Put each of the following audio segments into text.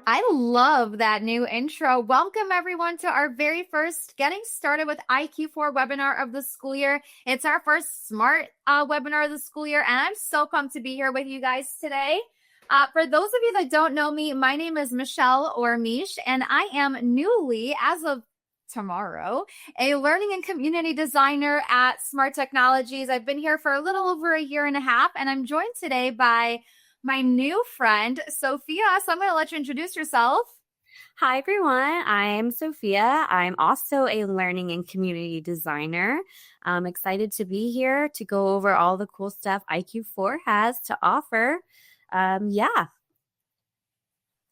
I love that new intro. Welcome everyone to our very first Getting Started with iQ4 webinar of the school year. It's our first smart webinar of the school year, and I'm so pumped to be here with you guys today. For those of you that don't know me, my name is Michelle or Mish, and I am newly, as of tomorrow, a learning and community designer at Smart Technologies. I've been here for a little over a year and a half, and I'm joined today by my new friend, Sophia. So I'm going to let you introduce yourself. Hi, everyone. I'm Sophia. I'm also a learning and community designer. I'm excited to be here to go over all the cool stuff iQ4 has to offer. Yeah.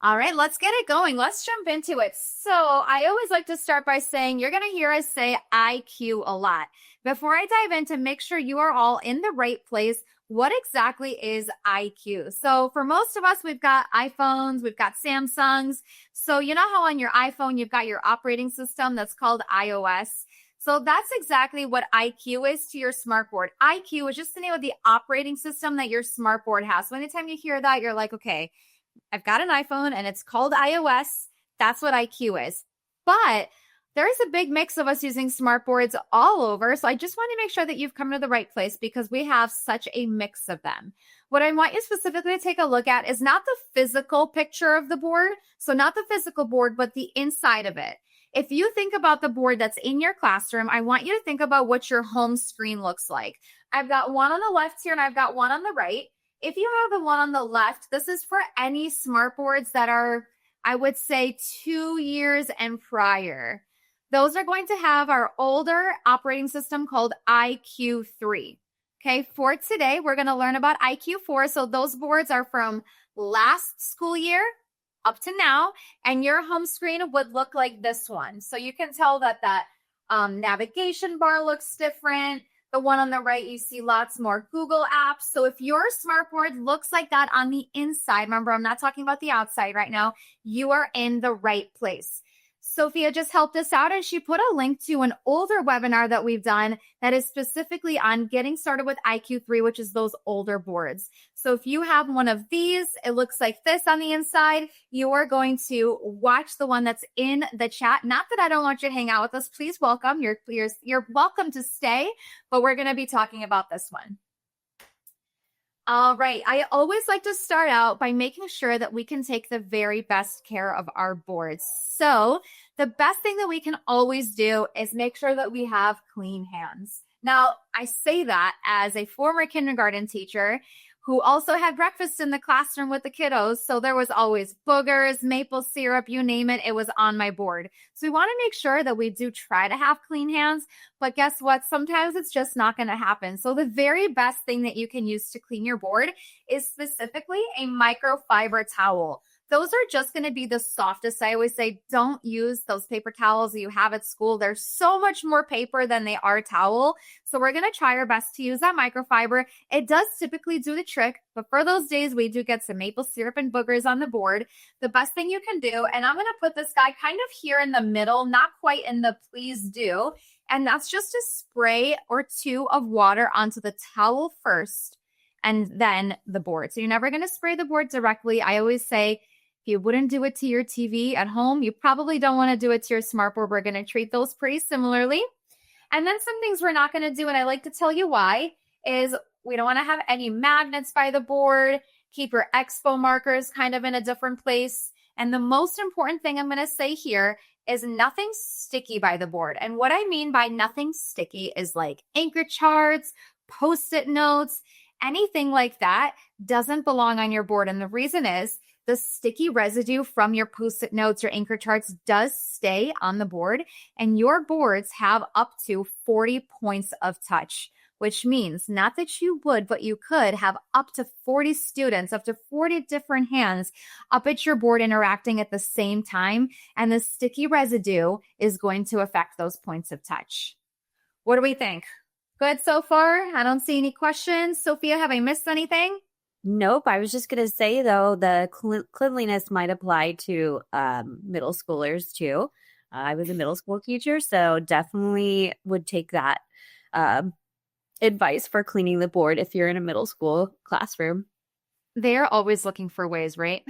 All right, let's get it going. Let's jump into it. So I always like to start by saying you're going to hear us say IQ a lot. Before I dive in, to make sure you are all in the right place, what exactly is IQ? So for most of us, we've got iPhones, we've got Samsungs. So you know how on your iPhone, you've got your operating system that's called iOS. So that's exactly what IQ is to your smartboard. IQ is just the name of the operating system that your smartboard has. So anytime you hear that, you're like, okay, I've got an iPhone and it's called iOS. That's what IQ is. But there's a big mix of us using smartboards all over. So I just want to make sure that you've come to the right place because we have such a mix of them. What I want you specifically to take a look at is not the physical picture of the board. So not the physical board, but the inside of it. If you think about the board that's in your classroom, I want you to think about what your home screen looks like. I've got one on the left here and I've got one on the right. If you have the one on the left, this is for any smartboards that are, I would say, 2 years and prior. Those are going to have our older operating system called iQ3. Okay, for today, we're going to learn about iQ4. So those boards are from last school year up to now, and your home screen would look like this one. So you can tell that navigation bar looks different. The one on the right, you see lots more Google apps. So if your smartboard looks like that on the inside, remember, I'm not talking about the outside right now, you are in the right place. Sophia just helped us out and she put a link to an older webinar that we've done that is specifically on getting started with iQ3, which is those older boards. So if you have one of these, it looks like this on the inside, you are going to watch the one that's in the chat. Not that I don't want you to hang out with us. Please welcome. You're welcome to stay, but we're going to be talking about this one. All right. I always like to start out by making sure that we can take the very best care of our boards. So the best thing that we can always do is make sure that we have clean hands. Now, I say that as a former kindergarten teacher who also had breakfast in the classroom with the kiddos. So there was always boogers, maple syrup, you name it, it was on my board. So we want to make sure that we do try to have clean hands, but guess what? Sometimes it's just not going to happen. So the very best thing that you can use to clean your board is specifically a microfiber towel. Those are just going to be the softest. I always say, don't use those paper towels that you have at school. They're so much more paper than they are towel. So we're going to try our best to use that microfiber. It does typically do the trick, but for those days, we do get some maple syrup and boogers on the board. The best thing you can do, and I'm going to put this guy kind of here in the middle, not quite in the please do, and that's just a spray or two of water onto the towel first and then the board. So you're never going to spray the board directly. I always say, if you wouldn't do it to your TV at home, you probably don't want to do it to your smartboard. We're going to treat those pretty similarly. And then some things we're not going to do, and I like to tell you why, is we don't want to have any magnets by the board. Keep your expo markers kind of in a different place. And the most important thing I'm going to say here is nothing sticky by the board. And what I mean by nothing sticky is like anchor charts, Post-it notes, anything like that doesn't belong on your board. And the reason is, the sticky residue from your Post-it notes or anchor charts does stay on the board, and your boards have up to 40 points of touch, which means not that you would, but you could have up to 40 students, up to 40 different hands up at your board interacting at the same time, and the sticky residue is going to affect those points of touch. What do we think? Good so far? I don't see any questions. Sophia, have I missed anything? Nope. I was just going to say, though, the cleanliness might apply to middle schoolers, too. I was a middle school teacher, so definitely would take that advice for cleaning the board if you're in a middle school classroom. They're always looking for ways, right?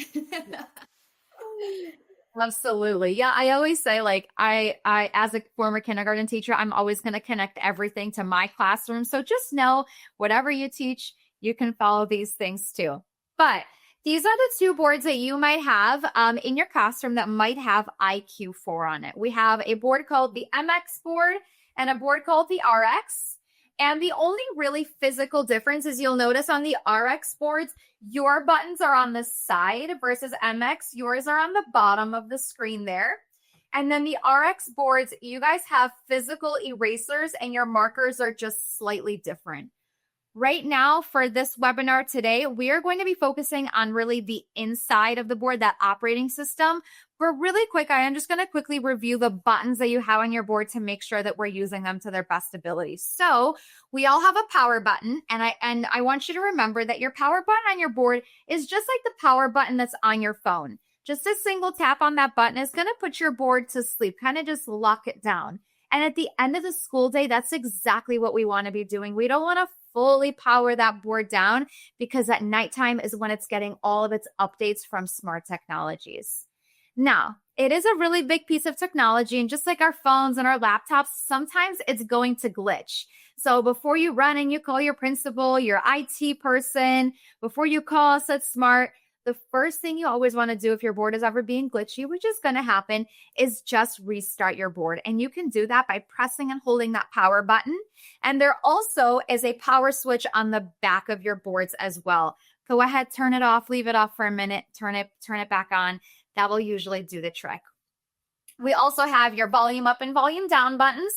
Absolutely. Yeah, I always say like I as a former kindergarten teacher, I'm always going to connect everything to my classroom. So just know whatever you teach, you can follow these things too. But these are the two boards that you might have in your classroom that might have iQ4 on it. We have a board called the MX board and a board called the RX. And the only really physical difference is you'll notice on the RX boards, your buttons are on the side versus MX. Yours are on the bottom of the screen there. And then the RX boards, you guys have physical erasers and your markers are just slightly different. Right now, for this webinar today, we are going to be focusing on really the inside of the board, that operating system. But really quick, I am just going to quickly review the buttons that you have on your board to make sure that we're using them to their best ability. So we all have a power button, and I want you to remember that your power button on your board is just like the power button that's on your phone. Just a single tap on that button is going to put your board to sleep, kind of just lock it down. And at the end of the school day, that's exactly what we want to be doing. We don't want to fully power that board down because at nighttime is when it's getting all of its updates from smart technologies. Now, it is a really big piece of technology, and just like our phones and our laptops, sometimes it's going to glitch. So before you run and you call your principal, your IT person, before you call us at Smart, the first thing you always want to do if your board is ever being glitchy, which is going to happen, is just restart your board. And you can do that by pressing and holding that power button. And there also is a power switch on the back of your boards as well. Go ahead, turn it off, leave it off for a minute, turn it back on. That will usually do the trick. We also have your volume up and volume down buttons.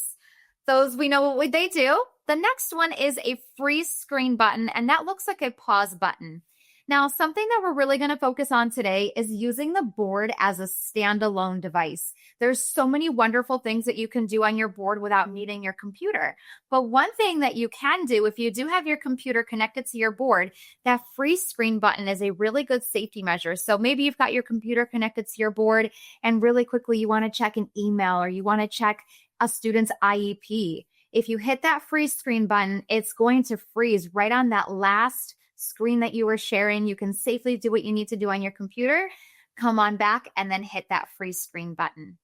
Those, we know what they do. The next one is a freeze screen button, and that looks like a pause button. Now, something that we're really going to focus on today is using the board as a standalone device. There's so many wonderful things that you can do on your board without needing your computer. But one thing that you can do if you do have your computer connected to your board, that freeze screen button is a really good safety measure. So maybe you've got your computer connected to your board and really quickly you want to check an email or you want to check a student's IEP. If you hit that freeze screen button, it's going to freeze right on that last screen that you were sharing. You can safely do what you need to do on your computer, come on back, and then hit that freeze screen button.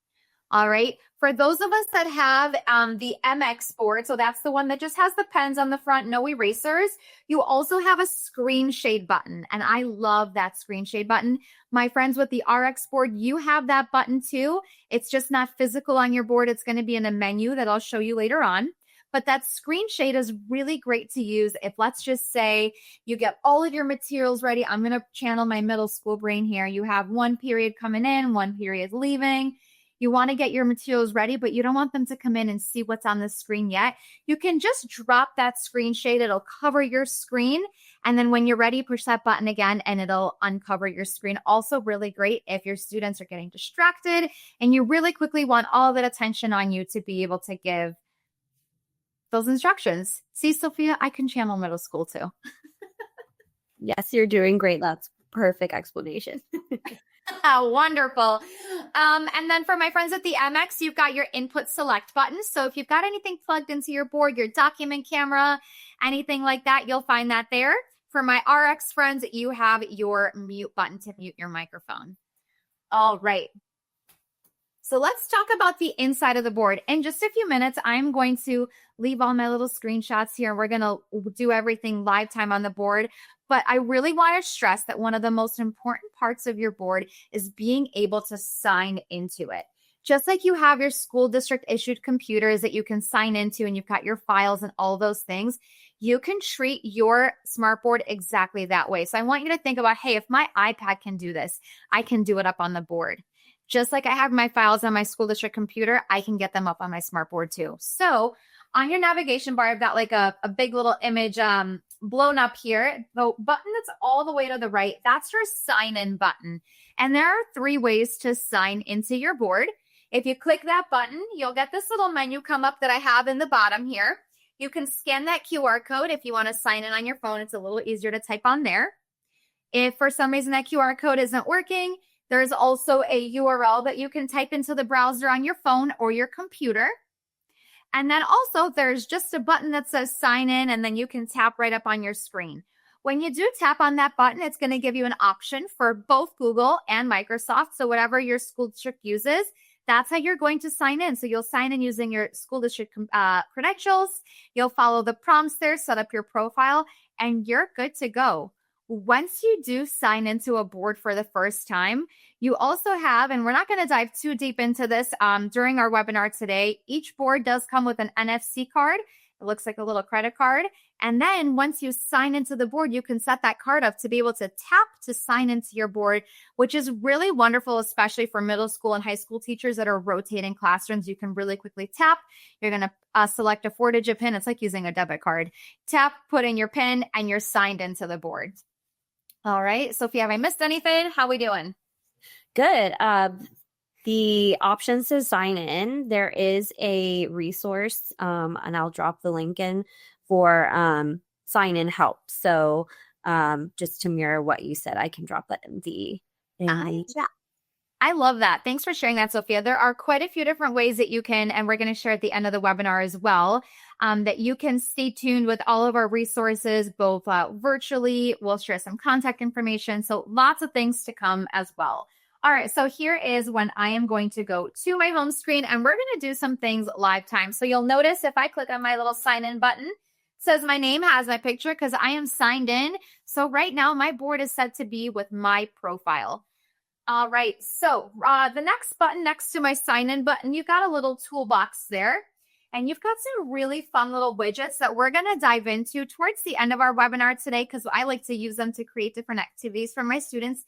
All right. For those of us that have the MX board, so that's the one that just has the pens on the front, no erasers, you also have a screen shade button. And I love that screen shade button. My friends with the RX board, you have that button too. It's just not physical on your board. It's going to be in a menu that I'll show you later on. But that screen shade is really great to use if, let's just say, you get all of your materials ready. I'm going to channel my middle school brain here. You have one period coming in, one period leaving. You want to get your materials ready, but you don't want them to come in and see what's on the screen yet. You can just drop that screen shade. It'll cover your screen. And then when you're ready, push that button again and it'll uncover your screen. Also really great if your students are getting distracted and you really quickly want all of that attention on you to be able to give those instructions. See, Sophia, I can channel middle school too. Yes, you're doing great. That's perfect explanation. Wonderful. And then for my friends at the MX, you've got your input select button. So if you've got anything plugged into your board, your document camera, anything like that, you'll find that there. For my RX friends, you have your mute button to mute your microphone. All right. So let's talk about the inside of the board. In just a few minutes, I'm going to leave all my little screenshots here. We're going to do everything live time on the board. But I really want to stress that one of the most important parts of your board is being able to sign into it. Just like you have your school district issued computers that you can sign into and you've got your files and all those things, you can treat your smartboard exactly that way. So I want you to think about, hey, if my iPad can do this, I can do it up on the board. Just like I have my files on my school district computer, I can get them up on my smartboard too. So on your navigation bar, I've got like a big little image blown up here. The button that's all the way to the right, that's your sign in button. And there are 3 ways to sign into your board. If you click that button, you'll get this little menu come up that I have in the bottom here. You can scan that QR code if you want to sign in on your phone. It's a little easier to type on there. If for some reason that QR code isn't working, there's also a URL that you can type into the browser on your phone or your computer. And then also there's just a button that says sign in and then you can tap right up on your screen. When you do tap on that button, it's going to give you an option for both Google and Microsoft. So whatever your school district uses, that's how you're going to sign in. So you'll sign in using your school district credentials. You'll follow the prompts there, set up your profile, and you're good to go. Once you do sign into a board for the first time, you also have, and we're not going to dive too deep into this during our webinar today, each board does come with an NFC card. It looks like a little credit card. And then once you sign into the board, you can set that card up to be able to tap to sign into your board, which is really wonderful, especially for middle school and high school teachers that are rotating classrooms. You can really quickly tap. You're going to select a 4-digit PIN. It's like using a debit card. Tap, put in your PIN, and you're signed into the board. All right. Sophia, have I missed anything? How we doing? Good. The options to sign in, there is a resource, and I'll drop the link in for sign in help. So just to mirror what you said, I can drop that in the chat. I love that. Thanks for sharing that, Sophia. There are quite a few different ways that you can, and we're going to share at the end of the webinar as well, that you can stay tuned with all of our resources, both virtually. We'll share some contact information. So lots of things to come as well. All right, so here is when I am going to go to my home screen, and we're going to do some things live time. So you'll notice if I click on my little sign in button, it says my name has my picture because I am signed in. So right now my board is set to be with my profile. All right, so the next button next to my sign in button, you've got a little toolbox there. And you've got some really fun little widgets that we're going to dive into towards the end of our webinar today, because I like to use them to create different activities for my students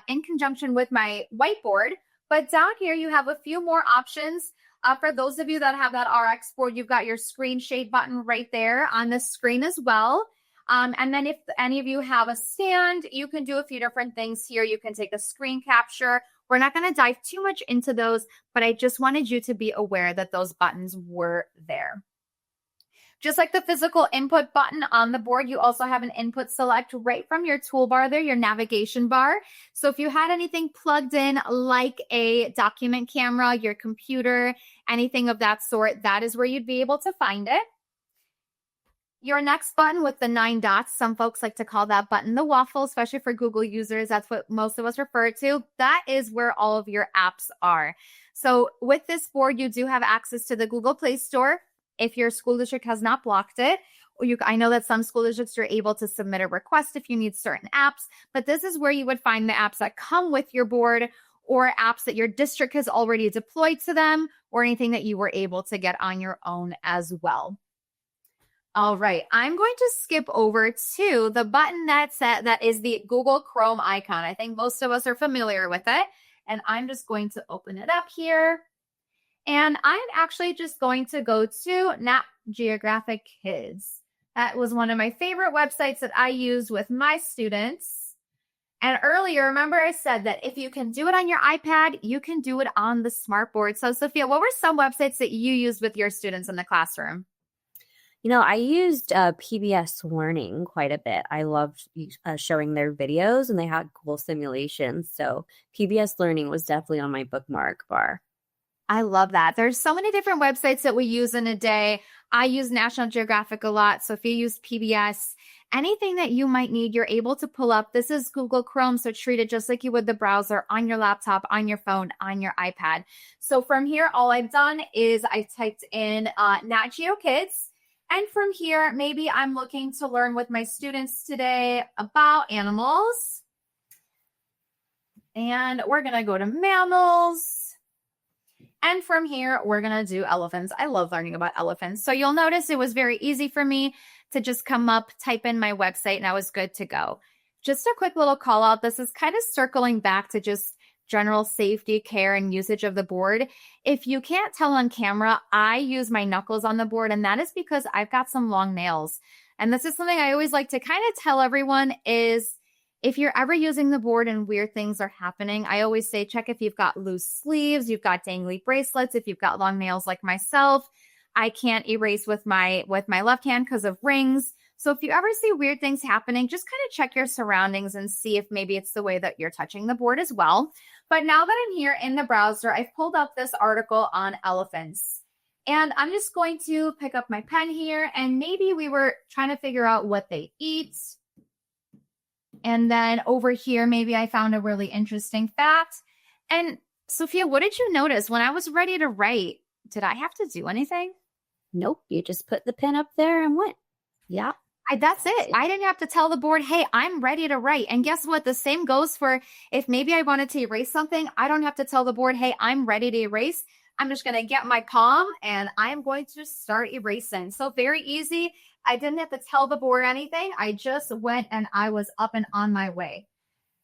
in conjunction with my whiteboard. But down here, you have a few more options. For those of you that have that RX board, you've got your screen shade button right there on the screen as well. And then if any of you have a stand, you can do a few different things here. You can take a screen capture. We're not going to dive too much into those, but I just wanted you to be aware that those buttons were there. Just like the physical input button on the board, you also have an input select right from your toolbar there, your navigation bar. So if you had anything plugged in like a document camera, your computer, anything of that sort, that is where you'd be able to find it. Your next button with the 9 dots, some folks like to call that button the waffle, especially for Google users. That's what most of us refer to. That is where all of your apps are. So with this board, you do have access to the Google Play Store if your school district has not blocked it. I know that some school districts are able to submit a request if you need certain apps, but this is where you would find the apps that come with your board, or apps that your district has already deployed to them, or anything that you were able to get on your own as well. All right, I'm going to skip over to the button that is the Google Chrome icon. I think most of us are familiar with it. And I'm just going to open it up here. And I'm actually just going to go to Nat Geographic Kids. That was one of my favorite websites that I used with my students. And earlier, remember I said that if you can do it on your iPad, you can do it on the smartboard. So Sophia, what were some websites that you used with your students in the classroom? You know, I used PBS Learning quite a bit. I loved showing their videos, and they had cool simulations. So PBS Learning was definitely on my bookmark bar. I love that. There's so many different websites that we use in a day. I use National Geographic a lot. So if you use PBS, anything that you might need, you're able to pull up. This is Google Chrome, so treat it just like you would the browser on your laptop, on your phone, on your iPad. So from here, all I've done is I typed in Nat Geo Kids. And from here, maybe I'm looking to learn with my students today about animals. And we're going to go to mammals. And from here, we're going to do elephants. I love learning about elephants. So you'll notice it was very easy for me to just come up, type in my website, and I was good to go. Just a quick little call out. This is kind of circling back to just general safety, care, and usage of the board. If you can't tell on camera, I use my knuckles on the board, and that is because I've got some long nails. And this is something I always like to kind of tell everyone is if you're ever using the board and weird things are happening, I always say check if you've got loose sleeves, you've got dangly bracelets, if you've got long nails like myself. I can't erase with my left hand because of rings. So if you ever see weird things happening, just kind of check your surroundings and see if maybe it's the way that you're touching the board as well. But now that I'm here in the browser, I've pulled up this article on elephants. And I'm just going to pick up my pen here, and maybe we were trying to figure out what they eat. And then over here, maybe I found a really interesting fact. And Sophia, what did you notice when I was ready to write? Did I have to do anything? Nope, you just put the pen up there and went. Yeah. That's it. I didn't have to tell the board, hey, I'm ready to write. And guess what? The same goes for if maybe I wanted to erase something. I don't have to tell the board, hey, I'm ready to erase. I'm just going to get my palm and I'm going to start erasing. So very easy. I didn't have to tell the board anything. I just went and I was up and on my way.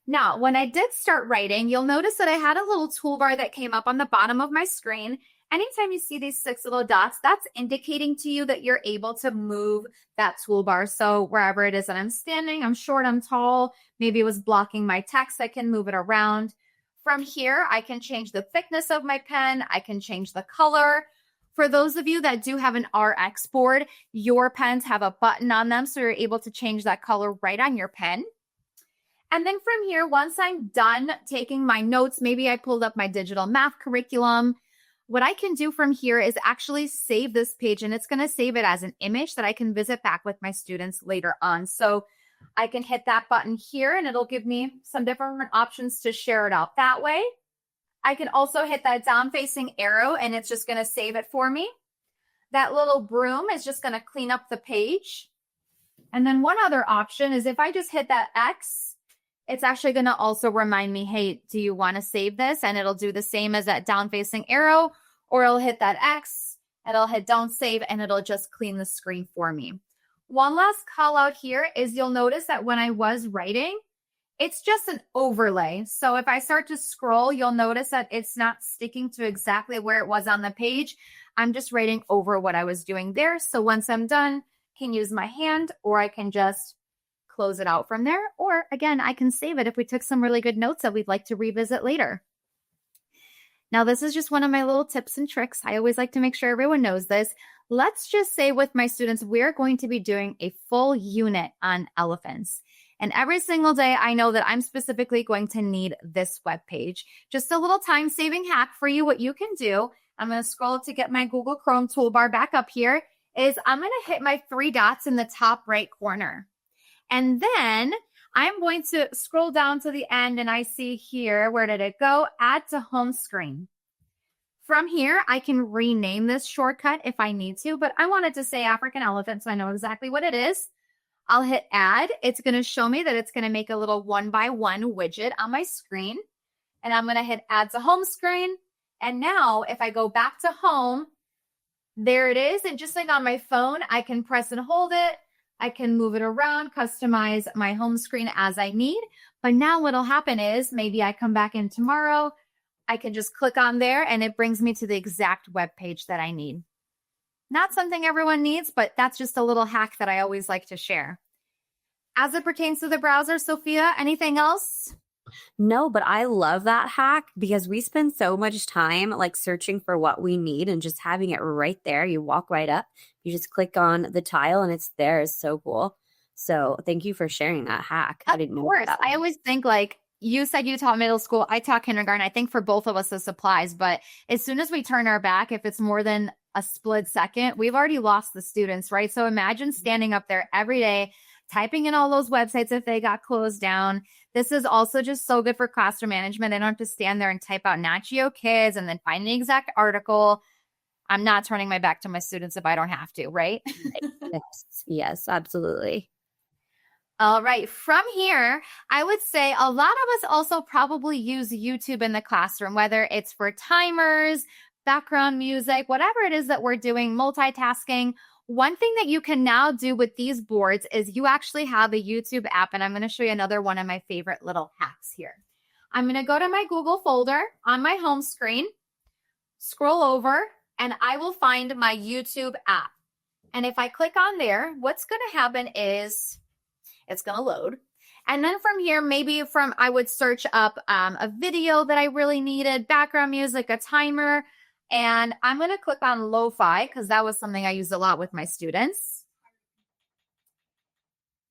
Now, when I did start writing, you'll notice that I had a little toolbar that came up on the bottom of my screen. Anytime you see these 6 little dots, that's indicating to you that you're able to move that toolbar. So wherever it is that I'm standing, I'm short, I'm tall, maybe it was blocking my text, I can move it around. From here, I can change the thickness of my pen. I can change the color. For those of you that do have an RX board, your pens have a button on them, so you're able to change that color right on your pen. And then from here, once I'm done taking my notes, maybe I pulled up my digital math curriculum. What I can do from here is actually save this page, and it's going to save it as an image that I can visit back with my students later on. So I can hit that button here and it'll give me some different options to share it out that way. I can also hit that down facing arrow and it's just going to save it for me. That little broom is just going to clean up the page. And then one other option is if I just hit that X, it's actually going to also remind me, hey, do you want to save this? And it'll do the same as that down facing arrow, or it'll hit that X and it'll hit don't save and it'll just clean the screen for me. One last call out here is you'll notice that when I was writing, it's just an overlay. So if I start to scroll, you'll notice that it's not sticking to exactly where it was on the page. I'm just writing over what I was doing there. So once I'm done, I can use my hand or I can just close it out from there. Or again, I can save it if we took some really good notes that we'd like to revisit later. Now, this is just one of my little tips and tricks. I always like to make sure everyone knows this. Let's just say with my students, we're going to be doing a full unit on elephants. And every single day, I know that I'm specifically going to need this web page. Just a little time-saving hack for you, what you can do. I'm going to scroll to get my Google Chrome toolbar back up here, is I'm going to hit my 3 dots in the top right corner. And then I'm going to scroll down to the end and I see here, where did it go? Add to home screen. From here, I can rename this shortcut if I need to, but I wanted to say African elephant, so I know exactly what it is. I'll hit add. It's going to show me that it's going to make a little 1x1 widget on my screen. And I'm going to hit add to home screen. And now if I go back to home, there it is. And just like on my phone, I can press and hold it. I can move it around, customize my home screen as I need. But now what'll happen is maybe I come back in tomorrow. I can just click on there and it brings me to the exact web page that I need. Not something everyone needs, but that's just a little hack that I always like to share. As it pertains to the browser, Sophia, anything else? No, but I love that hack because we spend so much time like searching for what we need and just having it right there. You walk right up, you just click on the tile and it's there. It's so cool. So thank you for sharing that hack. I didn't know that. I always think like you said you taught middle school, I taught kindergarten. I think for both of us the supplies, but as soon as we turn our back, if it's more than a split second, we've already lost the students, right? So imagine standing up there every day, typing in all those websites if they got closed down. This is also just so good for classroom management. They don't have to stand there and type out Nat Geo Kids and then find the exact article. I'm not turning my back to my students if I don't have to, right? Yes, absolutely. All right. From here, I would say a lot of us also probably use YouTube in the classroom, whether it's for timers, background music, whatever it is that we're doing, multitasking. One thing that you can now do with these boards is you actually have a YouTube app, and I'm going to show you another one of my favorite little hacks here. I'm going to go to my Google folder on my home screen, scroll over, and I will find my YouTube app. And if I click on there, what's going to happen is it's going to load. And then from here, I would search up a video that I really needed, background music, a timer, and I'm going to click on lo-fi because that was something I used a lot with my students.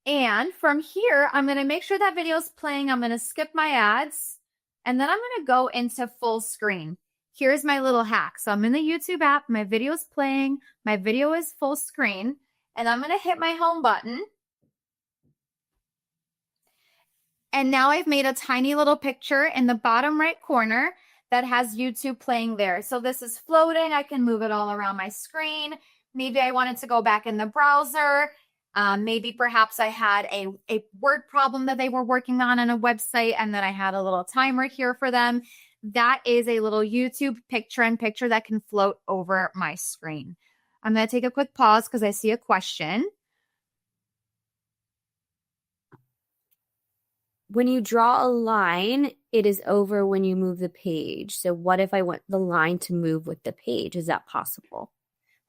And from here, I'm going to make sure that video is playing. I'm going to skip my ads, and then I'm going to go into full screen. Here's my little hack. So I'm in the YouTube app. My video is playing. My video is full screen, and I'm going to hit my home button. And now I've made a tiny little picture in the bottom right corner that has YouTube playing there. So this is floating. I can move it all around my screen. Maybe I wanted to go back in the browser. Maybe perhaps I had a word problem that they were working on a website and then I had a little timer here for them. That is a little YouTube picture in picture that can float over my screen. I'm going to take a quick pause because I see a question. When you draw a line, it is over when you move the page. So what if I want the line to move with the page? Is that possible?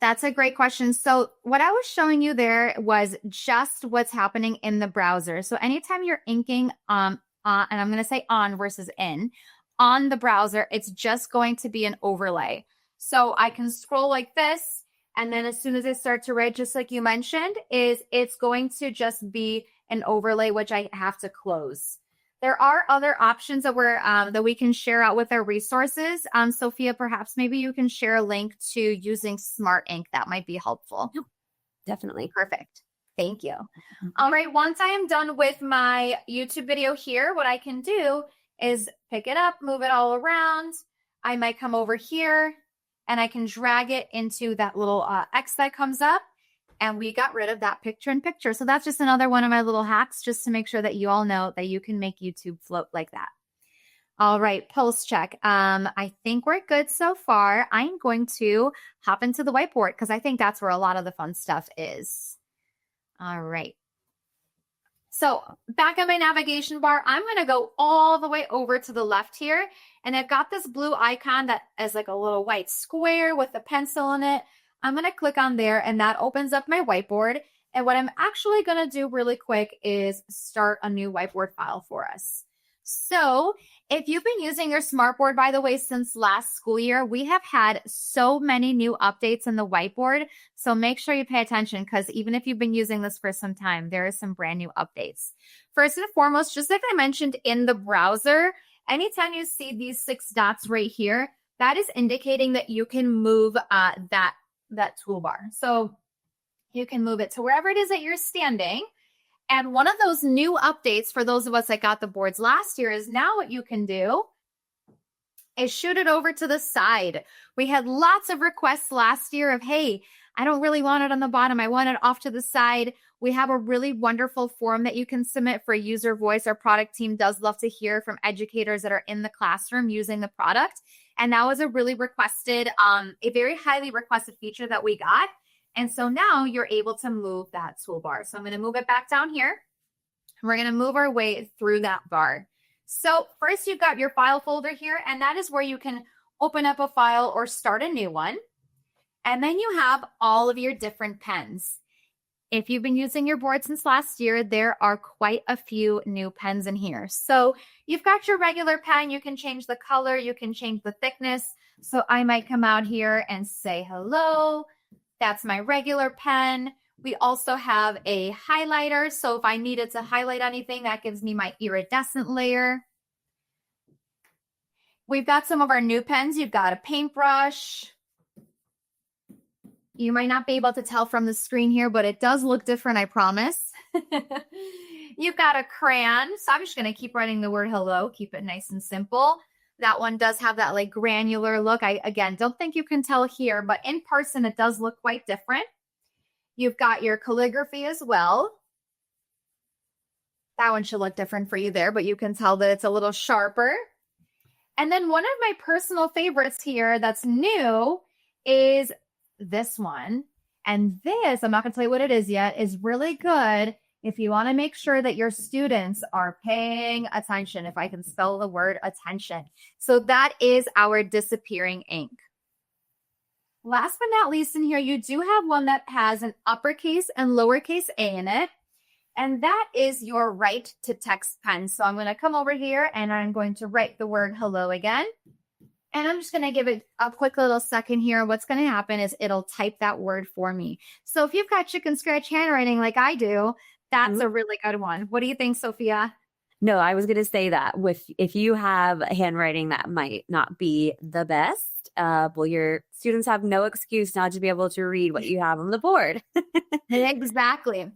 That's a great question. So what I was showing you there was just what's happening in the browser. So anytime you're inking and I'm going to say on versus in, on the browser, it's just going to be an overlay. So I can scroll like this, and then as soon as I start to write, just like you mentioned, it's going to just be an overlay, which I have to close. There are other options that we can share out with our resources. Sophia, perhaps maybe you can share a link to using Smart Ink. That might be helpful. Definitely. Perfect. Thank you. All right. Once I am done with my YouTube video here, what I can do is pick it up, move it all around. I might come over here and I can drag it into that little X that comes up. And we got rid of that picture in picture. So that's just another one of my little hacks, just to make sure that you all know that you can make YouTube float like that. All right, pulse check. I think we're good so far. I'm going to hop into the whiteboard because I think that's where a lot of the fun stuff is. All right. So back on my navigation bar, I'm going to go all the way over to the left here. And I've got this blue icon that is like a little white square with a pencil in it. I'm going to click on there and that opens up my whiteboard. And what I'm actually going to do really quick is start a new whiteboard file for us. So if you've been using your smartboard, by the way, since last school year, we have had so many new updates in the whiteboard. So make sure you pay attention because even if you've been using this for some time, there are some brand new updates. First and foremost, just like I mentioned in the browser, anytime you see these 6 dots right here, that is indicating that you can move that toolbar. So you can move it to wherever it is that you're standing. And one of those new updates for those of us that got the boards last year is now what you can do is shoot it over to the side. We had lots of requests last year of, hey, I don't really want it on the bottom. I want it off to the side. We have a really wonderful form that you can submit for user voice. Our product team does love to hear from educators that are in the classroom using the product. And that was a really requested, a very highly requested feature that we got. And so now you're able to move that toolbar. So I'm going to move it back down here. We're going to move our way through that bar. So first you've got your file folder here, and that is where you can open up a file or start a new one. And then you have all of your different pens. If you've been using your board since last year, there are quite a few new pens in here. So you've got your regular pen. You can change the color. You can change the thickness. So I might come out here and say hello. That's my regular pen. We also have a highlighter. So if I needed to highlight anything, that gives me my iridescent layer. We've got some of our new pens. You've got a paintbrush. You might not be able to tell from the screen here, but it does look different, I promise. You've got a crayon. So I'm just going to keep writing the word hello, keep it nice and simple. That one does have that like granular look. I, again, don't think you can tell here, but in person, it does look quite different. You've got your calligraphy as well. That one should look different for you there, but you can tell that it's a little sharper. And then one of my personal favorites here that's new is this one. And this, I'm not going to tell you what it is yet, is really good if you want to make sure that your students are paying attention, if I can spell the word attention. So that is our disappearing ink. Last but not least in here, you do have one that has an uppercase and lowercase a in it. And that is your write to text pen. So I'm going to come over here and I'm going to write the word hello again. And I'm just going to give it a quick little second here. What's going to happen is it'll type that word for me. So if you've got chicken scratch handwriting like I do, that's a really good one. What do you think, Sophia? No, I was going to say that if you have handwriting that might not be the best, well, your students have no excuse not to be able to read what you have on the board. Exactly.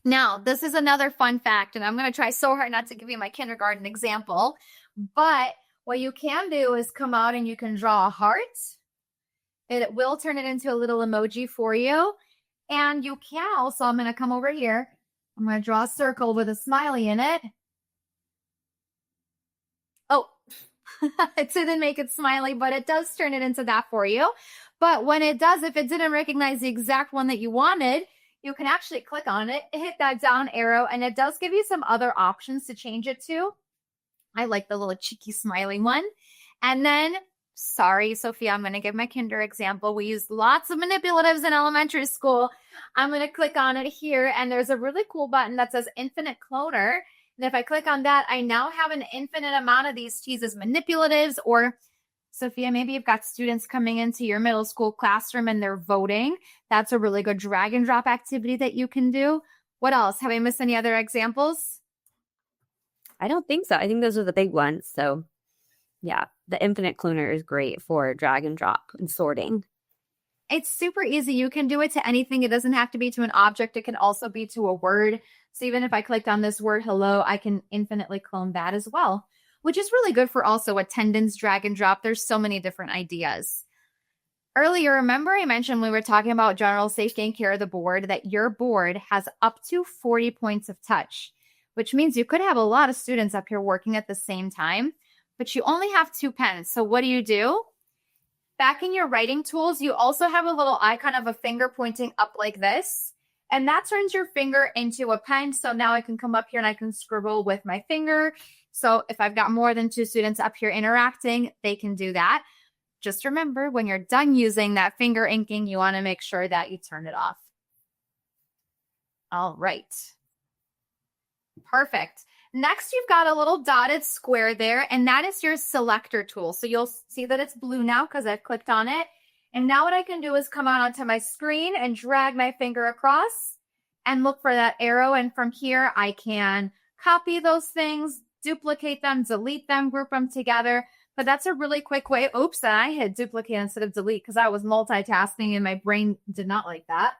Now, this is another fun fact, and I'm going to try so hard not to give you my kindergarten example, but what you can do is come out and you can draw a heart. It will turn it into a little emoji for you. And you can also, I'm going to come over here. I'm going to draw a circle with a smiley in it. Oh, it didn't make it smiley, but it does turn it into that for you. But when it does, if it didn't recognize the exact one that you wanted, you can actually click on it, hit that down arrow, and it does give you some other options to change it to. I like the little cheeky smiley one. And then, sorry, Sophia, I'm going to give my kinder example. We use lots of manipulatives in elementary school. I'm going to click on it here, and there's a really cool button that says Infinite Cloner. And if I click on that, I now have an infinite amount of these to use as manipulatives. Or, Sophia, maybe you've got students coming into your middle school classroom and they're voting. That's a really good drag and drop activity that you can do. What else? Have I missed any other examples? I don't think so. I think those are the big ones. So yeah, the infinite cloner is great for drag and drop and sorting. It's super easy. You can do it to anything. It doesn't have to be to an object. It can also be to a word. So even if I clicked on this word hello, I can infinitely clone that as well, which is really good for also attendance, drag and drop. There's so many different ideas. Earlier, remember I mentioned when we were talking about general safety and care of the board that your board has up to 40 points of touch, which means you could have a lot of students up here working at the same time, but you only have 2 pens. So what do? Back in your writing tools, you also have a little icon of a finger pointing up like this, and that turns your finger into a pen. So now I can come up here and I can scribble with my finger. So if I've got more than 2 students up here interacting, they can do that. Just remember, when you're done using that finger inking, you want to make sure that you turn it off. All right. Perfect. Next, you've got a little dotted square there, and that is your selector tool. So you'll see that it's blue now because I've clicked on it. And now what I can do is come out onto my screen and drag my finger across and look for that arrow. And from here, I can copy those things, duplicate them, delete them, group them together. But that's a really quick way. Oops, and I hit duplicate instead of delete because I was multitasking and my brain did not like that.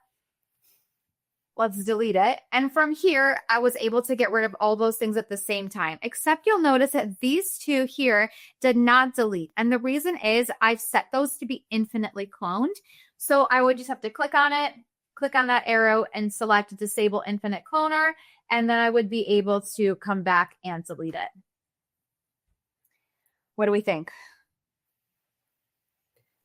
Let's delete it. And from here, I was able to get rid of all those things at the same time, except you'll notice that these 2 here did not delete. And the reason is I've set those to be infinitely cloned. So I would just have to click on it, click on that arrow and select disable infinite cloner. And then I would be able to come back and delete it. What do we think?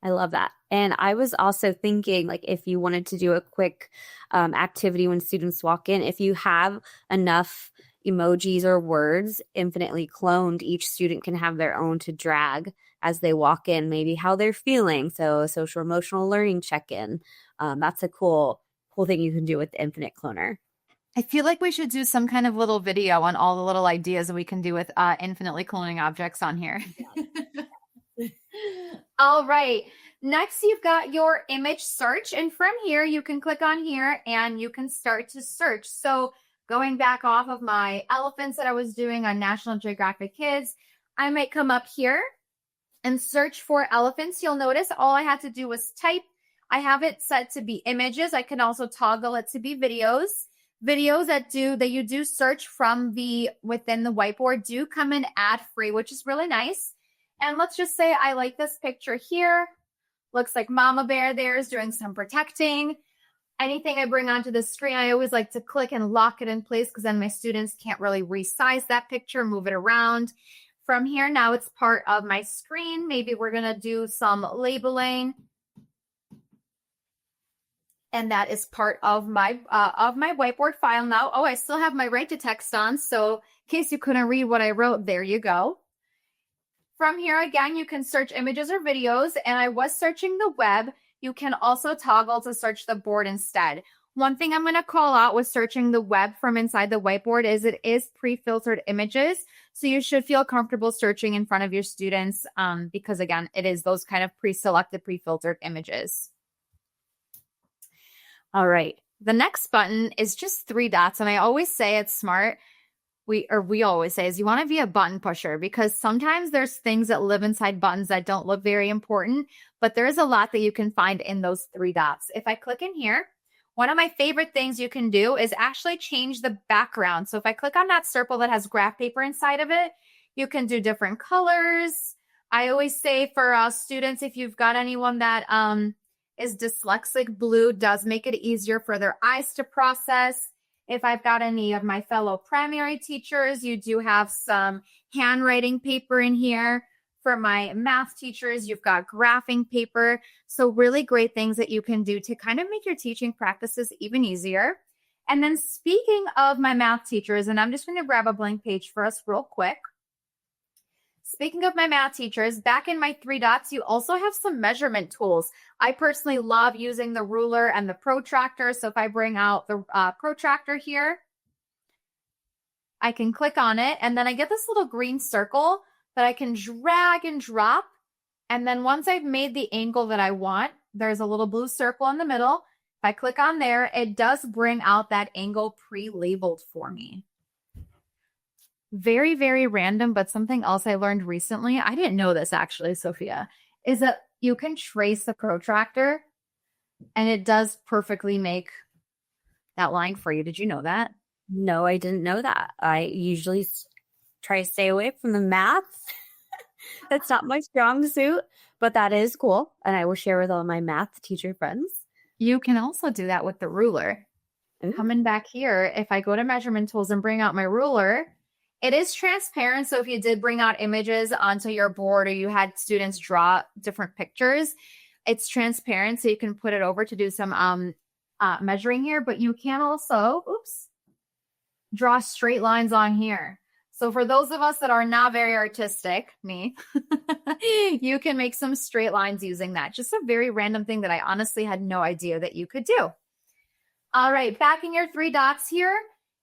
I love that. And I was also thinking, like, if you wanted to do a quick activity when students walk in, if you have enough emojis or words infinitely cloned, each student can have their own to drag as they walk in, maybe how they're feeling. So a social emotional learning check-in. That's a cool thing you can do with the infinite cloner. I feel like we should do some kind of little video on all the little ideas that we can do with infinitely cloning objects on here. All right. Next, you've got your image search. And from here, you can click on here and you can start to search. So going back off of my elephants that I was doing on National Geographic Kids, I might come up here and search for elephants. You'll notice all I had to do was type. I have it set to be images. I can also toggle it to be videos. Videos that you do search from within the whiteboard do come in ad free, which is really nice. And let's just say I like this picture here. Looks like Mama Bear there is doing some protecting. Anything I bring onto the screen, I always like to click and lock it in place because then my students can't really resize that picture, move it around. From here, now it's part of my screen. Maybe we're going to do some labeling. And that is part of my whiteboard file now. Oh, I still have my right to text on. So in case you couldn't read what I wrote, there you go. From here, again, you can search images or videos, and I was searching the web. You can also toggle to search the board instead. One thing I'm going to call out with searching the web from inside the whiteboard is it is pre-filtered images, so you should feel comfortable searching in front of your students because, again, it is those kind of pre-selected, pre-filtered images. All right, the next button is just 3 dots, and I always say it's smart. We always say is you want to be a button pusher because sometimes there's things that live inside buttons that don't look very important, but there is a lot that you can find in those 3 dots. If I click in here, one of my favorite things you can do is actually change the background. So if I click on that circle that has graph paper inside of it, you can do different colors. I always say for students, if you've got anyone that is dyslexic, blue does make it easier for their eyes to process. If I've got any of my fellow primary teachers, you do have some handwriting paper in here. For my math teachers, you've got graphing paper. So really great things that you can do to kind of make your teaching practices even easier. And then speaking of my math teachers, and I'm just going to grab a blank page for us real quick. Speaking of my math teachers, back in my 3 dots, you also have some measurement tools. I personally love using the ruler and the protractor. So if I bring out the protractor here, I can click on it and then I get this little green circle that I can drag and drop. And then once I've made the angle that I want, there's a little blue circle in the middle. If I click on there, it does bring out that angle pre-labeled for me. Very, very random, but something else I learned recently, I didn't know this actually, Sophia, is that you can trace the protractor and it does perfectly make that line for you. Did you know that? No, I didn't know that. I usually try to stay away from the math. That's not my strong suit, but that is cool. And I will share with all my math teacher friends. You can also do that with the ruler. Coming back here, if I go to measurement tools and bring out my ruler, it is transparent. So if you did bring out images onto your board or you had students draw different pictures, it's transparent. So you can put it over to do some measuring here, but you can also, draw straight lines on here. So for those of us that are not very artistic, me, you can make some straight lines using that. Just a very random thing that I honestly had no idea that you could do. All right, back in your 3 dots here.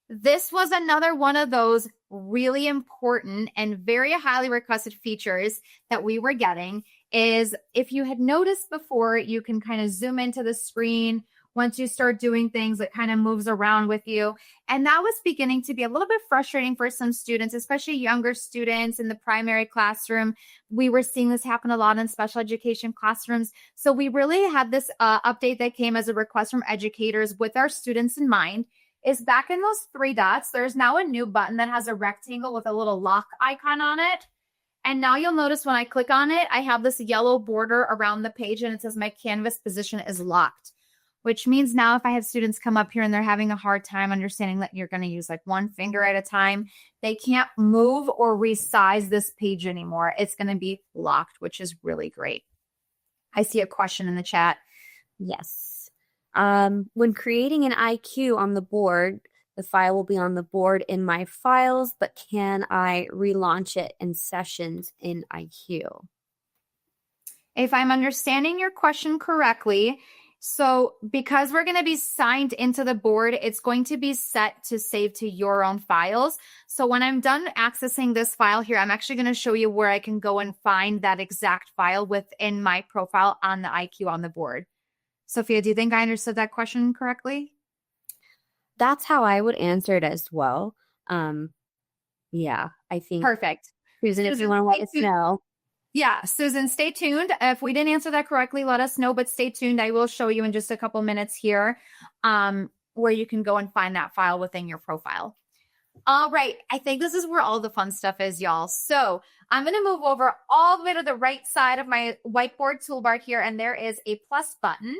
This was another one of those really important and very highly requested features that we were getting is if you had noticed before, you can kind of zoom into the screen. Once you start doing things, it kind of moves around with you. And that was beginning to be a little bit frustrating for some students, especially younger students in the primary classroom. We were seeing this happen a lot in special education classrooms. So we really had this update that came as a request from educators with our students in mind. Is back in those 3 dots, there's now a new button that has a rectangle with a little lock icon on it. And now you'll notice when I click on it, I have this yellow border around the page and it says my Canvas position is locked, which means now if I have students come up here and they're having a hard time understanding that you're going to use like one finger at a time, they can't move or resize this page anymore. It's going to be locked, which is really great. I see a question in the chat. Yes. When creating an IQ on the board, the file will be on the board in my files, but can I relaunch it in sessions in IQ? If I'm understanding your question correctly, so because we're going to be signed into the board, it's going to be set to save to your own files. So when I'm done accessing this file here, I'm actually going to show you where I can go and find that exact file within my profile on the IQ on the board. Sophia, do you think I understood that question correctly? That's how I would answer it as well. Yeah, I think. Perfect. Susan, if you want to let us know. Yeah, Susan, stay tuned. If we didn't answer that correctly, let us know, but stay tuned. I will show you in just a couple minutes here where you can go and find that file within your profile. All right, I think this is where all the fun stuff is, y'all. So I'm going to move over all the way to the right side of my whiteboard toolbar here, and there is a plus button.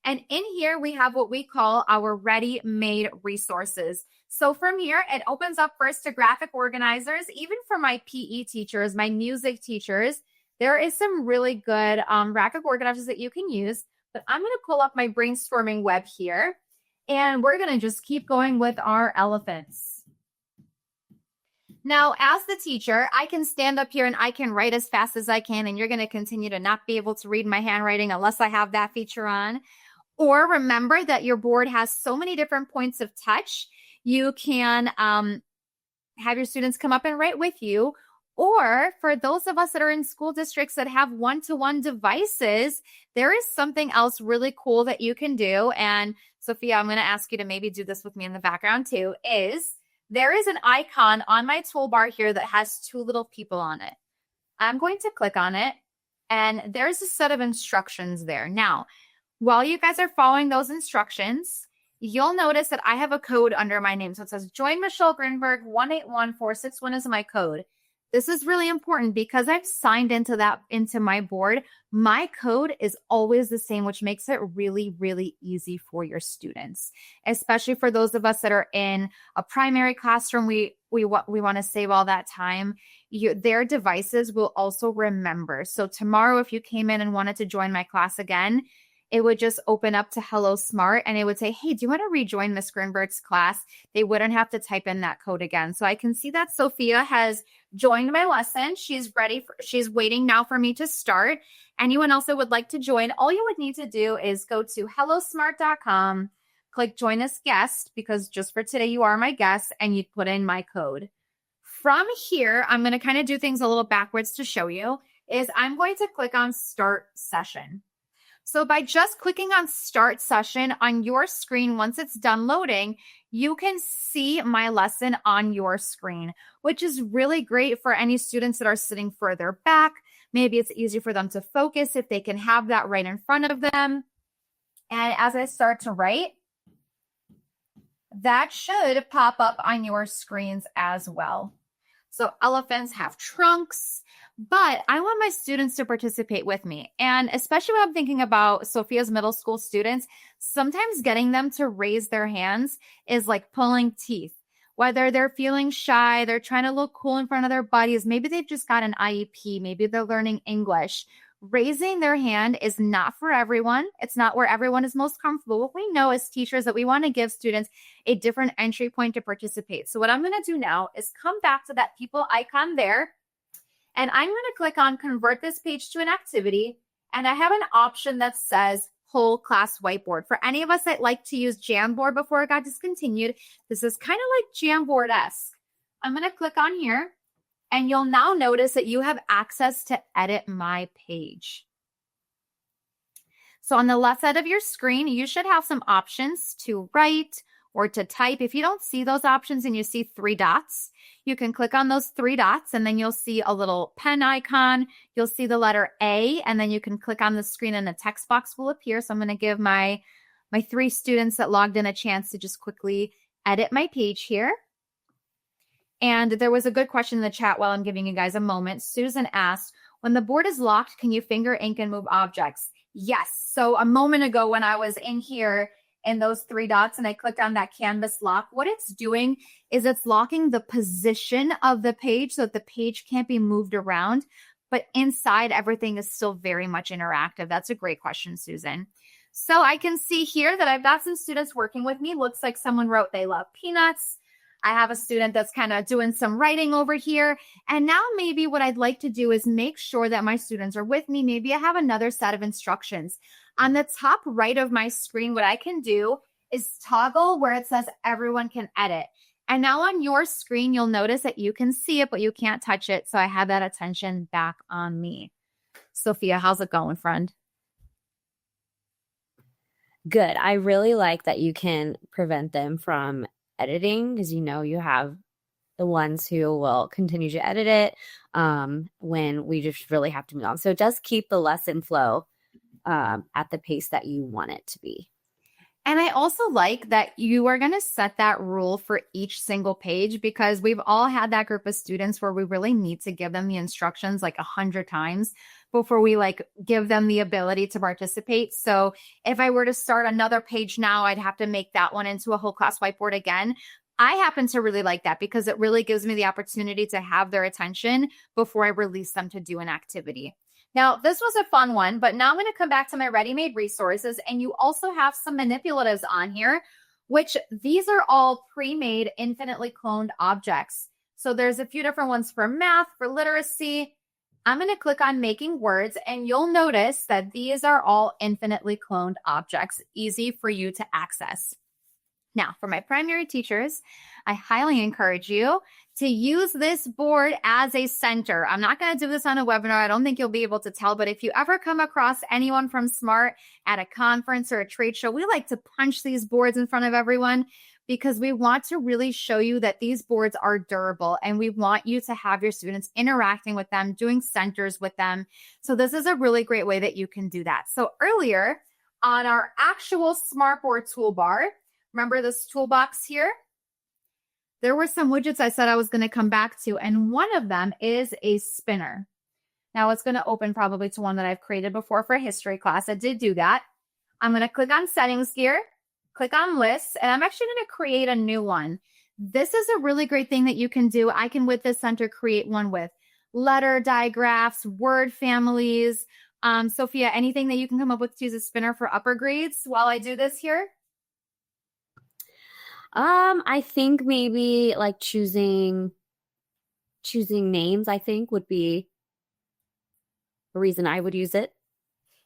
And in here, we have what we call our ready-made resources. So from here, it opens up first to graphic organizers. Even for my PE teachers, my music teachers, there is some really good graphic organizers that you can use. But I'm going to pull up my brainstorming web here, and we're going to just keep going with our elephants. Now, as the teacher, I can stand up here and I can write as fast as I can, and you're going to continue to not be able to read my handwriting unless I have that feature on. Or remember that your board has so many different points of touch. You can have your students come up and write with you. Or for those of us that are in school districts that have one-to-one devices, there is something else really cool that you can do. And Sophia, I'm going to ask you to maybe do this with me in the background too, is there is an icon on my toolbar here that has 2 little people on it. I'm going to click on it, and there's a set of instructions there. Now, while you guys are following those instructions, you'll notice that I have a code under my name. So it says join Michelle Grinberg 181461 is my code. This is really important because I've signed into my board. My code is always the same, which makes it really, really easy for your students, especially for those of us that are in a primary classroom. We want to save all that time. Their devices will also remember. So tomorrow, if you came in and wanted to join my class again, it would just open up to Hello Smart and it would say, hey, do you want to rejoin Miss Grinberg's class? They wouldn't have to type in that code again. So I can see that Sophia has joined my lesson. She's she's waiting now for me to start. Anyone else that would like to join, all you would need to do is go to hellosmart.com, click join as guest, because just for today, you are my guest, and you put in my code. From here, I'm going to kind of do things a little backwards to show you, is I'm going to click on start session. So by just clicking on start session on your screen, once it's done loading, you can see my lesson on your screen, which is really great for any students that are sitting further back. Maybe it's easy for them to focus if they can have that right in front of them. And as I start to write, that should pop up on your screens as well. So elephants have trunks, but I want my students to participate with me. And especially when I'm thinking about Sophia's middle school students, sometimes getting them to raise their hands is like pulling teeth. Whether they're feeling shy, they're trying to look cool in front of their buddies, maybe they've just got an IEP, maybe they're learning English. Raising their hand is not for everyone. It's not where everyone is most comfortable. What we know as teachers that we want to give students a different entry point to participate. So what I'm going to do now is come back to that people icon there, and I'm going to click on convert this page to an activity. And I have an option that says whole class whiteboard. For any of us that like to use Jamboard before it got discontinued, this is kind of like Jamboard-esque. I'm going to click on here. And you'll now notice that you have access to edit my page. So on the left side of your screen, you should have some options to write or to type. If you don't see those options and you see 3 dots, you can click on those 3 dots and then you'll see a little pen icon. You'll see the letter A, and then you can click on the screen and a text box will appear. So I'm going to give my 3 students that logged in a chance to just quickly edit my page here. And there was a good question in the chat while I'm giving you guys a moment. Susan asked, when the board is locked, can you finger, ink, and move objects? Yes. So a moment ago when I was in here in those 3 dots and I clicked on that canvas lock, what it's doing is it's locking the position of the page so that the page can't be moved around, but inside everything is still very much interactive. That's a great question, Susan. So I can see here that I've got some students working with me. Looks like someone wrote they love peanuts. I have a student that's kind of doing some writing over here. And now maybe what I'd like to do is make sure that my students are with me. Maybe I have another set of instructions. On the top right of my screen, what I can do is toggle where it says everyone can edit. And now on your screen, you'll notice that you can see it, but you can't touch it. So I have that attention back on me. Sophia, how's it going, friend? Good. I really like that you can prevent them from editing, because you have the ones who will continue to edit it when we just really have to move on. So it does keep the lesson flow at the pace that you want it to be. And I also like that you are going to set that rule for each single page, because we've all had that group of students where we really need to give them the instructions like 100 times before we give them the ability to participate. So if I were to start another page now, I'd have to make that one into a whole class whiteboard again. I happen to really like that because it really gives me the opportunity to have their attention before I release them to do an activity. Now, this was a fun one, but now I'm going to come back to my ready-made resources, and you also have some manipulatives on here, which these are all pre-made infinitely cloned objects. So there's a few different ones for math, for literacy. I'm going to click on making words, and you'll notice that these are all infinitely cloned objects, easy for you to access. Now, for my primary teachers, I highly encourage you to use this board as a center. I'm not going to do this on a webinar. I don't think you'll be able to tell, but if you ever come across anyone from SMART at a conference or a trade show, we like to punch these boards in front of everyone because we want to really show you that these boards are durable, and we want you to have your students interacting with them, doing centers with them. So this is a really great way that you can do that. So earlier on our actual SMART board toolbar, Remember this toolbox here? There were some widgets I said I was going to come back to, and one of them is a spinner. Now it's going to open probably to one that I've created before for a history class. I did do that. I'm going to click on settings here, click on lists, and I'm actually going to create a new one. This is a really great thing that you can do. I can, with this center, create one with letter digraphs, word families. Sophia, anything that you can come up with to use a spinner for upper grades while I do this here? I think maybe like choosing names, I think would be a reason I would use it.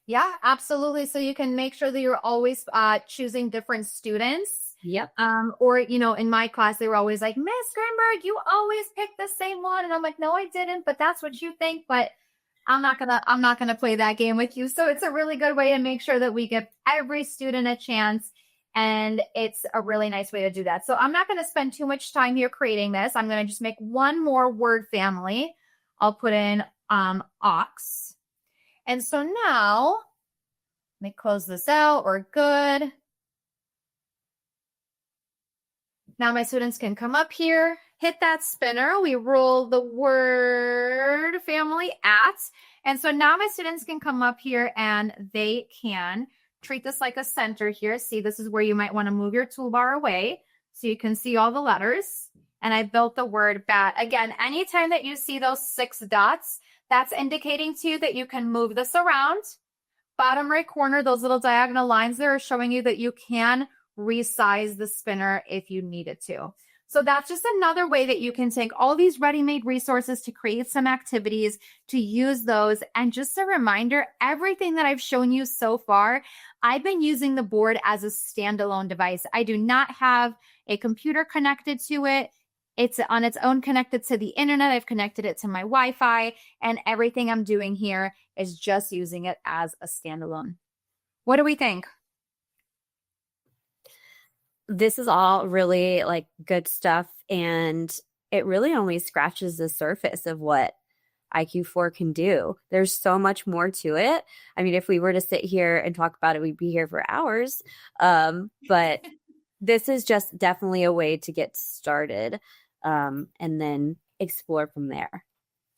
Yeah, absolutely. So you can make sure that you're always choosing different students. Yep. Or, in my class, they were always like, Miss Grinberg, you always pick the same one. And I'm like, no, I didn't, but that's what you think. But I'm not gonna play that game with you. So it's a really good way to make sure that we give every student a chance. And it's a really nice way to do that. So I'm not going to spend too much time here creating this. I'm going to just make one more word family. I'll put in ox. And so now, let me close this out. We're good. Now my students can come up here, hit that spinner. We roll the word family at. And so now my students can come up here and they can treat this like a center here. See, this is where you might want to move your toolbar away so you can see all the letters. And I built the word bat. Again, anytime that you see those 6 dots, that's indicating to you that you can move this around. Bottom right corner, those little diagonal lines there are showing you that you can resize the spinner if you needed to. So that's just another way that you can take all these ready-made resources to create some activities, to use those. And just a reminder, everything that I've shown you so far, I've been using the board as a standalone device. I do not have a computer connected to it. It's on its own connected to the internet. I've connected it to my Wi-Fi, and everything I'm doing here is just using it as a standalone. What do we think? This is all really like good stuff, and it really only scratches the surface of what iQ4 can do. There's so much more to it. I mean, if we were to sit here and talk about it, we'd be here for hours. But this is just definitely a way to get started, and then explore from there.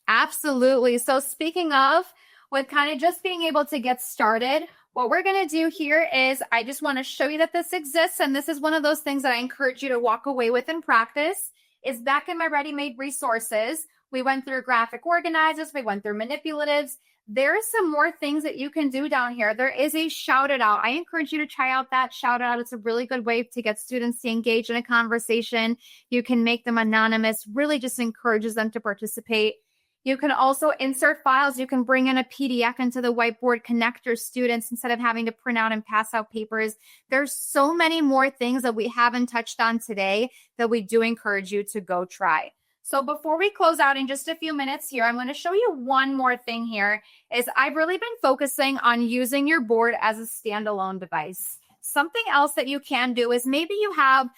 Absolutely. So speaking of, with kind of just being able to get started, what we're going to do here is I just want to show you that this exists. And this is one of those things that I encourage you to walk away with and practice. Is back in my ready-made resources. We went through graphic organizers. We went through manipulatives. There is some more things that you can do down here. There is a shout it out. I encourage you to try out that shout out. It's a really good way to get students to engage in a conversation. You can make them anonymous, really just encourages them to participate. You can also insert files. You can bring in a PDF into the whiteboard, connect your students instead of having to print out and pass out papers. There's so many more things that we haven't touched on today that we do encourage you to go try. So before we close out in just a few minutes here, I'm going to show you one more thing here is I've really been focusing on using your board as a standalone device. Something else that you can do is maybe you have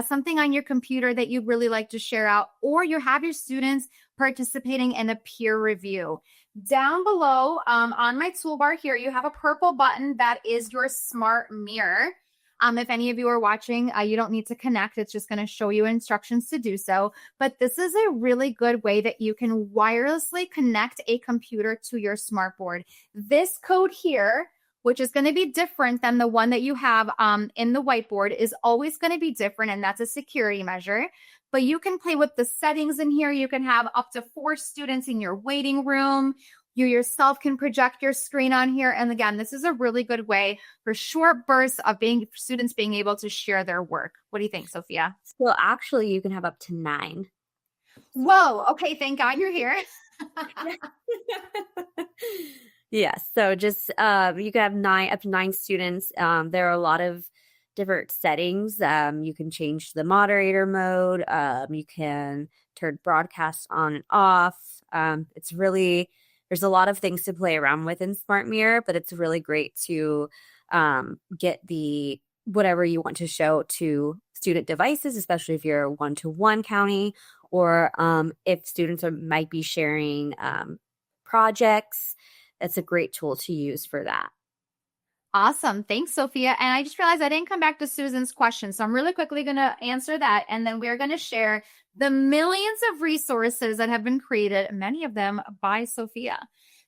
something on your computer that you really like to share out, or you have your students participating in a peer review. Down below on my toolbar here, you have a purple button that is your smart mirror. If any of you are watching, you don't need to connect. It's just going to show you instructions to do so. But this is a really good way that you can wirelessly connect a computer to your smartboard. This code here, which is going to be different than the one that you have in the whiteboard, is always going to be different, and that's a security measure. But you can play with the settings in here. You can have up to 4 students in your waiting room. You yourself can project your screen on here. And again, this is a really good way for short bursts of students being able to share their work. What do you think, Sophia? So actually, you can have up to 9. Whoa. Okay. Thank God you're here. Yes. So just you can have up to 9 students. There are a lot of different settings. You can change the moderator mode. You can turn broadcast on and off. It's really, there's a lot of things to play around with in Smart Mirror, but it's really great to get the whatever you want to show to student devices, especially if you're one-to-one county, or if students might be sharing projects. That's a great tool to use for that. Awesome. Thanks, Sophia. And I just realized I didn't come back to Susan's question. So I'm really quickly going to answer that. And then we're going to share the millions of resources that have been created, many of them by Sophia.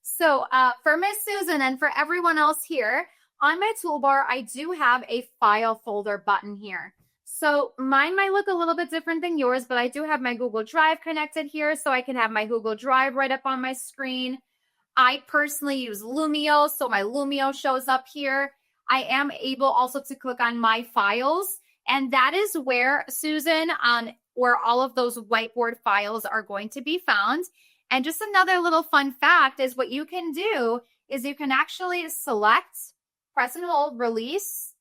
So for Miss Susan and for everyone else here, on my toolbar, I do have a file folder button here. So mine might look a little bit different than yours, but I do have my Google Drive connected here. So I can have my Google Drive right up on my screen. I personally use Lumio, so my Lumio shows up here. I am able also to click on my files, and that is where, Susan, on where all of those whiteboard files are going to be found. And just another little fun fact is what you can do is you can actually select, press and hold, release,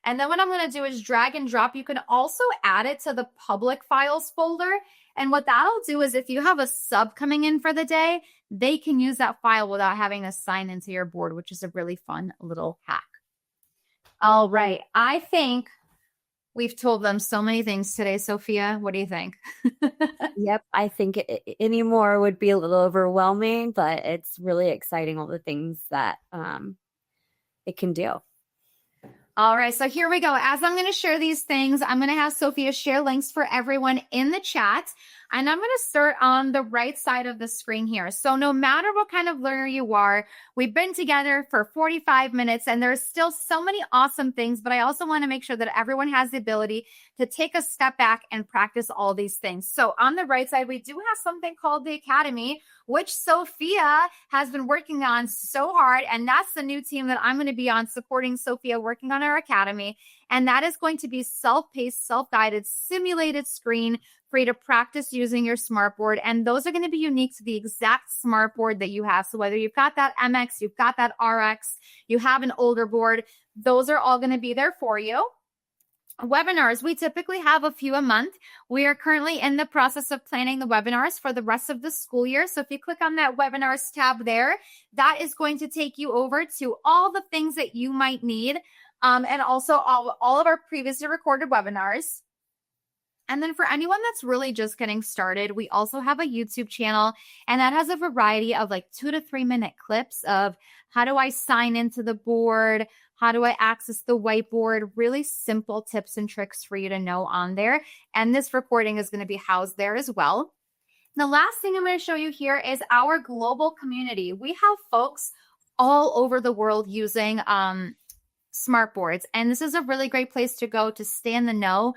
and then what I'm going to do is drag and drop. You can also add it to the public files folder. And what that'll do is if you have a sub coming in for the day, they can use that file without having to sign into your board, which is a really fun little hack. All right. I think we've told them so many things today, Sophia. What do you think? Yep. I think any more would be a little overwhelming, but it's really exciting, all the things that it can do. All right, so here we go. As I'm going to share these things, I'm going to have Sophia share links for everyone in the chat. And I'm going to start on the right side of the screen here. So no matter what kind of learner you are, we've been together for 45 minutes and there's still so many awesome things, but I also want to make sure that everyone has the ability to take a step back and practice all these things. So on the right side, we do have something called the Academy, which Sophia has been working on so hard. And that's the new team that I'm going to be on, supporting Sophia working on our Academy. And that is going to be self-paced, self-guided, simulated screen for you to practice using your smartboard. And those are going to be unique to the exact smartboard that you have. So whether you've got that MX, you've got that RX, you have an older board, those are all going to be there for you. Webinars, we typically have a few a month. We are currently in the process of planning the webinars for the rest of the school year. So if you click on that webinars tab there, that is going to take you over to all the things that you might need, and also all of our previously recorded webinars. And then for anyone that's really just getting started, we also have a YouTube channel, and that has a variety of like 2 to 3 minute clips of how do I sign into the board? How do I access the whiteboard? Really simple tips and tricks for you to know on there. And this recording is going to be housed there as well. The last thing I'm going to show you here is our global community. We have folks all over the world using smart boards, and this is a really great place to go to stay in the know.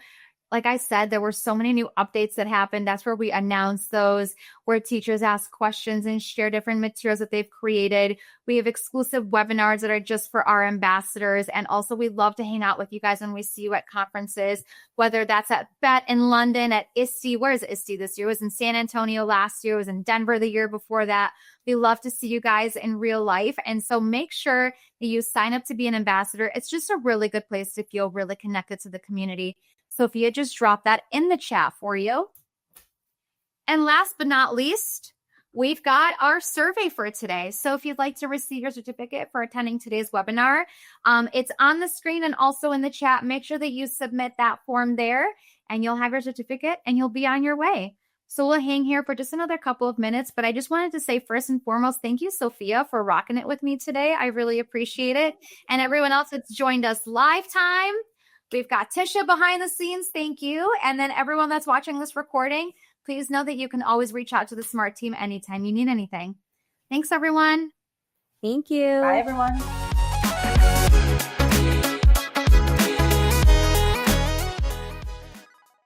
Like I said, there were so many new updates that happened. That's where we announce those, where teachers ask questions and share different materials that they've created. We have exclusive webinars that are just for our ambassadors. And also we love to hang out with you guys when we see you at conferences, whether that's at BET in London, at ISTE. Where is ISTE this year? It was in San Antonio last year. It was in Denver the year before that. We love to see you guys in real life. And so make sure that you sign up to be an ambassador. It's just a really good place to feel really connected to the community. Sophia just dropped that in the chat for you. And last but not least, we've got our survey for today. So if you'd like to receive your certificate for attending today's webinar, it's on the screen and also in the chat. Make sure that you submit that form there and you'll have your certificate and you'll be on your way. So we'll hang here for just another couple of minutes, but I just wanted to say first and foremost, thank you, Sophia, for rocking it with me today. I really appreciate it. And everyone else that's joined us live time. We've got Tisha behind the scenes. Thank you. And then everyone that's watching this recording, please know that you can always reach out to the Smart Team anytime you need anything. Thanks, everyone. Thank you. Bye, everyone.